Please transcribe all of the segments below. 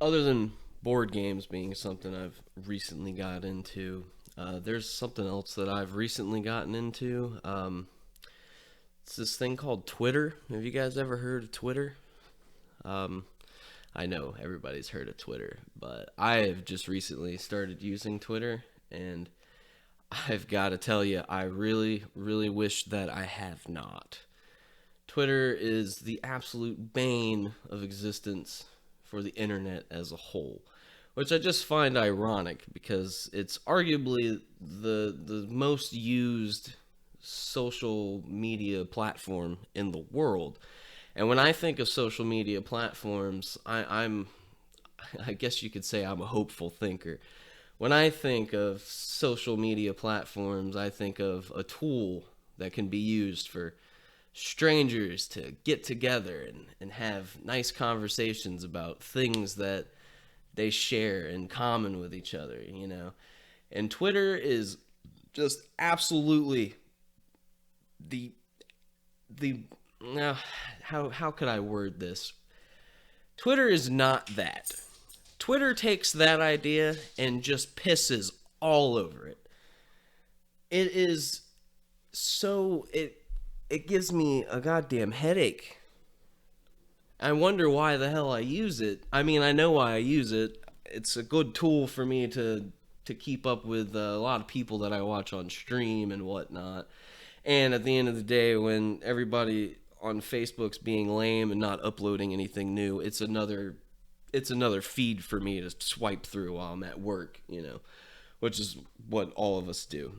Other than board games being something I've recently got into, there's something else that I've recently gotten into. It's this thing called Twitter. Have you guys ever heard of Twitter? Um, I know everybody's heard of Twitter, but I have just recently started using Twitter, and I've got to tell you, I really, really wish that I have not. Twitter is the absolute bane of existence for the internet as a whole, which I just find ironic because it's arguably the most used social media platform in the world. And when I think of social media platforms, I guess you could say I'm a hopeful thinker. When I think of social media platforms, I think of a tool that can be used for strangers to get together and have nice conversations about things that they share in common with each other, you know. And Twitter is just absolutely the the how could I word this? Twitter is not that. Twitter takes that idea and just pisses all over it. It is so it gives me a goddamn headache. I wonder why the hell I use it. I mean, I know why I use it. It's a good tool for me to keep up with a lot of people that I watch on stream and whatnot. And at the end of the day, when everybody on Facebook's being lame and not uploading anything new, it's another feed for me to swipe through while I'm at work, you know, which is what all of us do.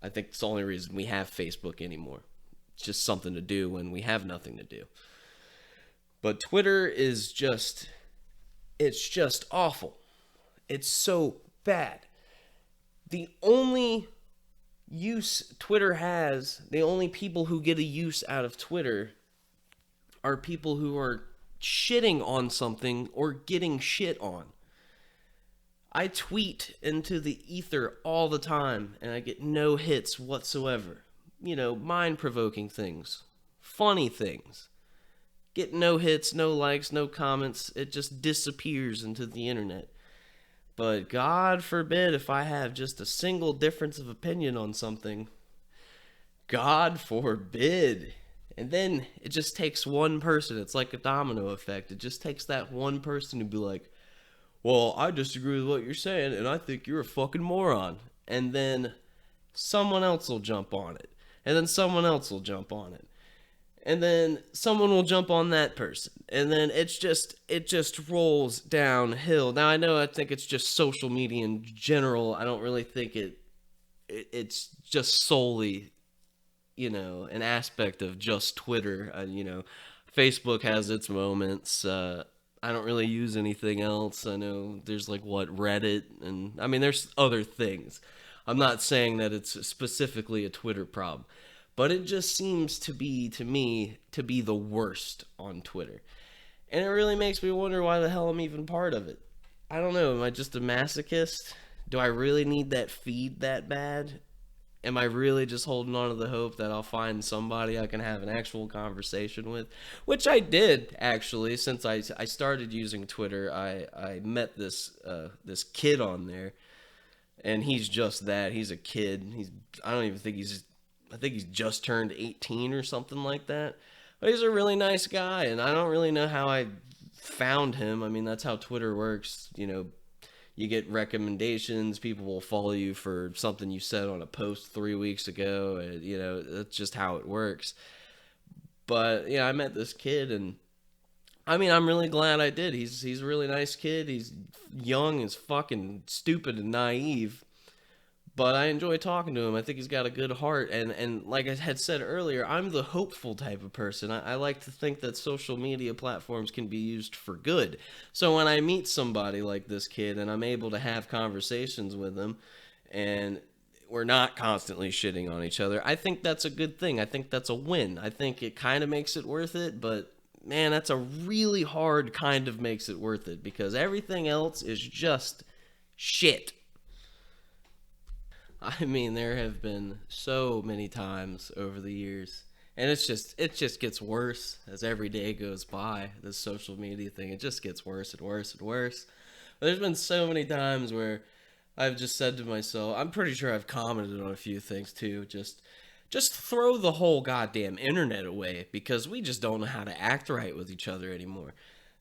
I think it's the only reason we have Facebook anymore. It's just something to do when we have nothing to do. But Twitter is it's just awful. It's so bad. The only use Twitter has, the only people who get a use out of Twitter are people who are shitting on something or getting shit on. I tweet into the ether all the time and I get no hits whatsoever. You know, mind provoking things, funny things. Get no hits, no likes, no comments. It just disappears into the internet. But God forbid if I have just a single difference of opinion on something. God forbid. And then it just takes one person. It's like a domino effect. It just takes that one person to be like, well, I disagree with what you're saying, and I think you're a fucking moron. And then someone else will jump on it. And then someone else will jump on it. And then someone will jump on that person. And then it just rolls downhill. Now I think it's just social media in general. I don't really think it's just solely, you know, an aspect of just Twitter. You know, Facebook has its moments. I don't really use anything else. I know there's like Reddit, and I mean there's other things. I'm not saying that it's specifically a Twitter problem, but it just seems to me to be the worst on Twitter. And it really makes me wonder why the hell I'm even part of it. I don't know, am I just a masochist? Do I really need that feed that bad? Am I really just holding on to the hope that I'll find somebody I can have an actual conversation with? Which I did, actually, since I started using Twitter. I met this kid on there, and he's just that. He's a kid. I don't even think I think he's just turned 18 or something like that. But he's a really nice guy, and I don't really know how I found him. I mean, that's how Twitter works. You know, you get recommendations. People will follow you for something you said on a post 3 weeks ago. And, you know, that's just how it works. But yeah, I met this kid, and I mean, I'm really glad I did. He's a really nice kid. He's young, he's fucking stupid and naive. But I enjoy talking to him. I think he's got a good heart, and like I had said earlier, I'm the hopeful type of person. I like to think that social media platforms can be used for good. So when I meet somebody like this kid and I'm able to have conversations with them, and we're not constantly shitting on each other, I think that's a good thing. I think that's a win. I think it kind of makes it worth it, but man, that's a really hard kind of makes it worth it because everything else is just shit. I mean, there have been so many times over the years, and it just gets worse as every day goes by. This social media thing, it just gets worse and worse and worse. There's been so many times where I've just said to myself, I'm pretty sure I've commented on a few things too, just throw the whole goddamn internet away because we just don't know how to act right with each other anymore.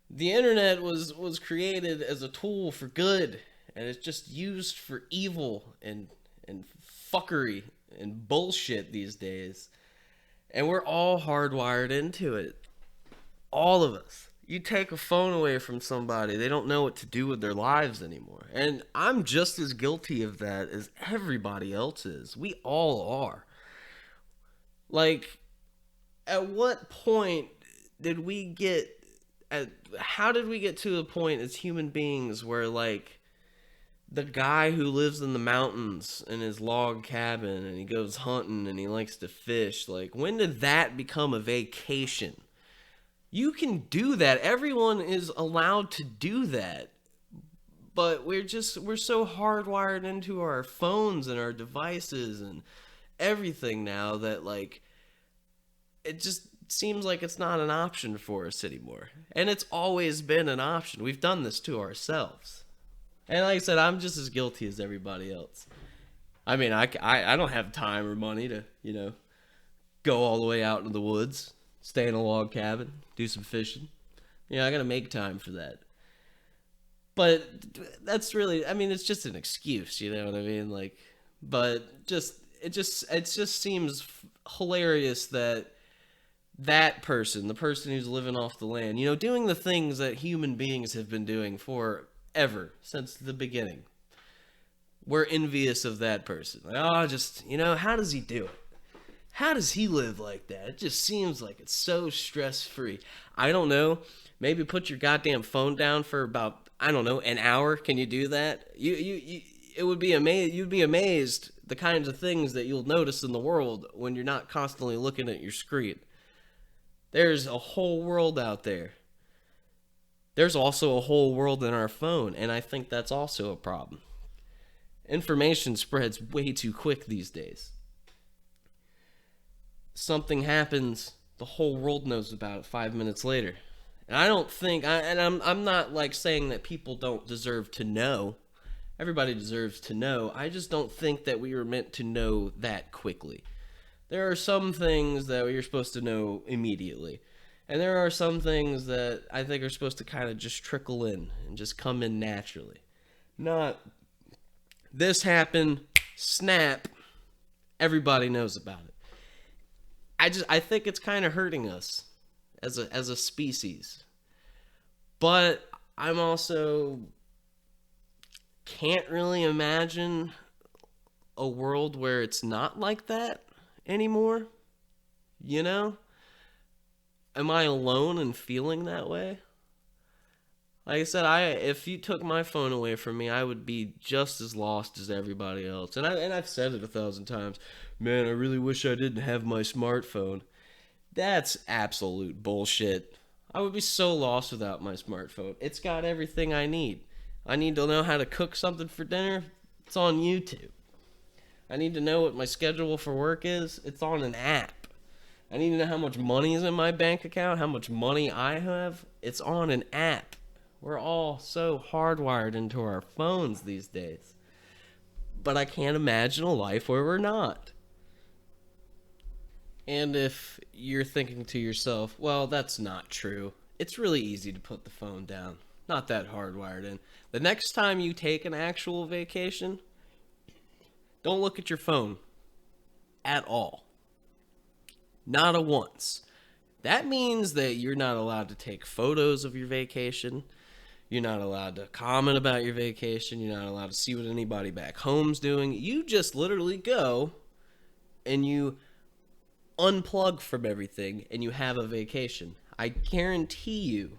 The internet was created as a tool for good, and it's just used for evil and fuckery and bullshit these days. And we're all hardwired into it. All of us. You take a phone away from somebody, they don't know what to do with their lives anymore. And I'm just as guilty of that as everybody else is. We all are. Like, at what point did we get how did we get to a point as human beings where, like, the guy who lives in the mountains in his log cabin and he goes hunting and he likes to fish, like, when did that become a vacation? You can do that. Everyone is allowed to do that. But we're so hardwired into our phones and our devices and everything now that, like, it just seems like it's not an option for us anymore. And it's always been an option. We've done this to ourselves. And like I said, I'm just as guilty as everybody else. I mean, I don't have time or money to, go all the way out into the woods, stay in a log cabin, do some fishing. I gotta make time for that. But that's really, I mean, it's just an excuse, you know what I mean? Like, but it just seems hilarious that person, the person who's living off the land, doing the things that human beings have been doing forever, since the beginning. We're envious of that person. Like, how does he do it? How does he live like that? It just seems like it's so stress-free. I don't know. Maybe put your goddamn phone down for about, I don't know, an hour. Can you do that? It would be you'd be amazed the kinds of things that you'll notice in the world when you're not constantly looking at your screen. There's a whole world out there. There's also a whole world in our phone, and I think that's also a problem. Information spreads way too quick these days. Something happens, the whole world knows about it 5 minutes later. And I don't think, I'm not like saying that people don't deserve to know. Everybody deserves to know. I just don't think that we were meant to know that quickly. There are some things that you're supposed to know immediately. And there are some things that I think are supposed to kind of just trickle in and just come in naturally. Not, this happened, snap, everybody knows about it. I think it's kind of hurting us as a species. But I'm also can't really imagine a world where it's not like that anymore. Am I alone in feeling that way? Like I said, if you took my phone away from me, I would be just as lost as everybody else. And I've said it 1,000 times. Man, I really wish I didn't have my smartphone. That's absolute bullshit. I would be so lost without my smartphone. It's got everything I need. I need to know how to cook something for dinner. It's on YouTube. I need to know what my schedule for work is. It's on an app. I need to know how much money is in my bank account, how much money I have. It's on an app. We're all so hardwired into our phones these days. But I can't imagine a life where we're not. And if you're thinking to yourself, well, that's not true. It's really easy to put the phone down. Not that hardwired in. The next time you take an actual vacation, don't look at your phone at all. Not a once. That means that you're not allowed to take photos of your vacation. You're not allowed to comment about your vacation. You're not allowed to see what anybody back home's doing. You just literally go and you unplug from everything and you have a vacation. I guarantee you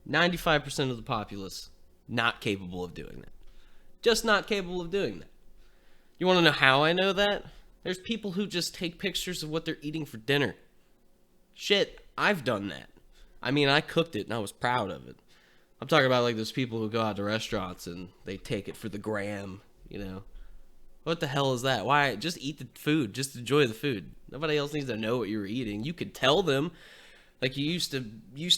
95% of the populace not capable of doing that. Just not capable of doing that. You want to know how I know that? There's people who just take pictures of what they're eating for dinner. Shit, I've done that. I mean, I cooked it and I was proud of it. I'm talking about like those people who go out to restaurants and they take it for the gram, What the hell is that? Why? Just eat the food. Just enjoy the food. Nobody else needs to know what you were eating. You could tell them, Like you used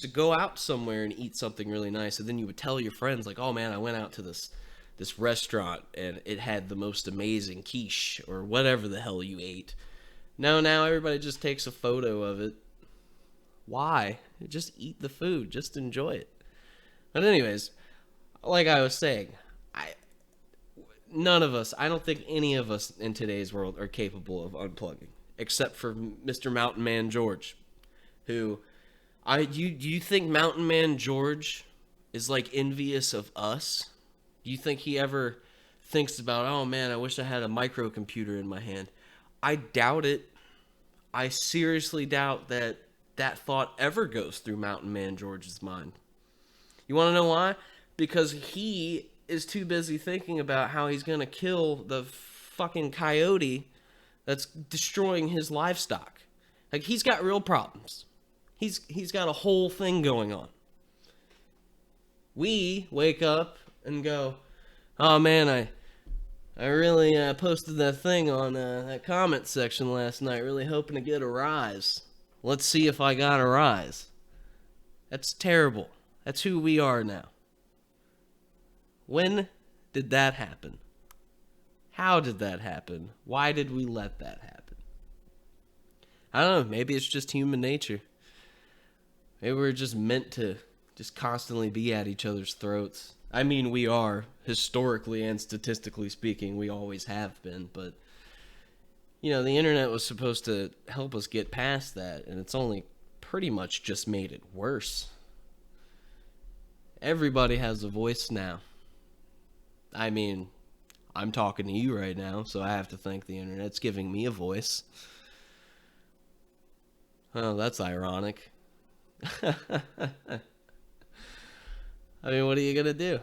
to go out somewhere and eat something really nice, and then you would tell your friends like, "Oh man, I went out to this restaurant and it had the most amazing quiche or whatever the hell you ate." No, now everybody just takes a photo of it. Why? Just eat the food, just enjoy it. But anyways, like I was saying, I none of us, I don't think any of us in today's world are capable of unplugging, except for Mr. Mountain Man George, who do you think Mountain Man George is like envious of us? Do you think he ever thinks about, oh man, I wish I had a microcomputer in my hand? I doubt it. I seriously doubt that that thought ever goes through Mountain Man George's mind. You want to know why? Because he is too busy thinking about how he's going to kill the fucking coyote that's destroying his livestock. Like, he's got real problems. He's got a whole thing going on. We wake up and go, "Oh man, I really posted that thing on that comment section last night, really hoping to get a rise. Let's see if I got a rise." That's terrible. That's who we are now. When did that happen? How did that happen? Why did we let that happen? I don't know. Maybe it's just human nature. Maybe we're just meant to just constantly be at each other's throats. I mean, we are, historically and statistically speaking, we always have been, but, the internet was supposed to help us get past that, and it's only pretty much just made it worse. Everybody has a voice now. I mean, I'm talking to you right now, so I have to thank the internet's giving me a voice. Oh, that's ironic. I mean, what are you going to do?